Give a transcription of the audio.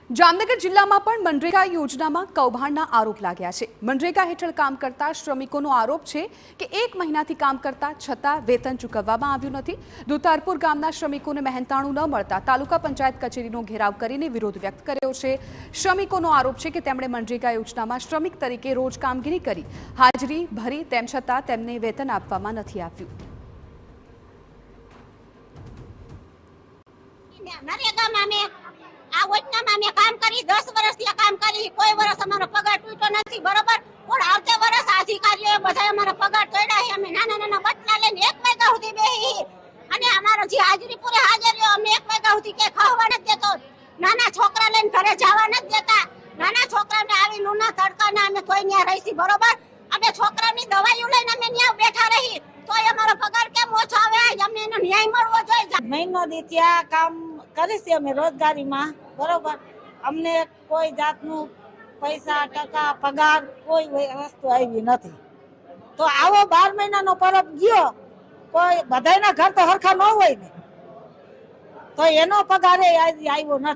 જામનગર જિલ્લામાં પણ મનરેગા યોજનામાં કૌભાંડના આરોપ લાગ્યા છે। મનરેગા હેઠળ કામ કરતા શ્રમિકોનો આરોપ છે કે 1 મહિનાથી કામ કરતા છતાં વેતન ચૂકવવામાં આવ્યું નથી। દુતારપુર ગામના શ્રમિકોને મહેનતાણું ન મળતા તાલુકા પંચાયત કચેરીનો ઘેરાવ કરીને વિરોધ વ્યક્ત કર્યો છે। શ્રમિકોનો આરોપ છે કે તેમણે મનરેગા યોજનામાં શ્રમિક તરીકે રોજ કામગીરી કરી હાજરી ભરી તેમ છતાં તેમને વેતન આપવામાં નથી આવ્યું। આ યોજનામાં મેં કામ કરી 10 વર્ષથી કામ કરી, કોઈ વર્ષ અમારો પગાર તૂટ્યો નથી, બરોબર। પણ આવતે વર્ષ અધિકારીઓએ બધા અમારો પગાર તોડ્યા છે। અમે નાના નાના બટલા લઈને 1 વાગ્યા સુધી બેહી અને અમારો જે હાજરી પૂરે હાજરીઓ અમે 1 વાગ્યા સુધી કે ખાવા નથી દેતો। નાના છોકરા લઈને ઘરે જવા નથી દેતા। નાના છોકરાને આવી લૂના તડકાના અમે કોઈ ન્યા રહીશી, બરોબર। અમે છોકરાની દવાઈઓ લઈને અમે ન્યા બેઠા રહી તોય અમારો પગાર કેમ ઓછો આવે? અમને એનો ન્યાય મળવો જોઈએ। મહિનો દી આ કામ કરીશું અમે રોજગારીમાં, બરોબર। અમને કોઈ જાતનું પૈસા ટકા પગાર કોઈ વસ્તુ આવી નથી। તો આવો 12 મહિનાનો પરબ ગયો, કોઈ બધાના ઘર તો હરખા ન હોય ને, તો એનો પગાર આવ્યો નથી।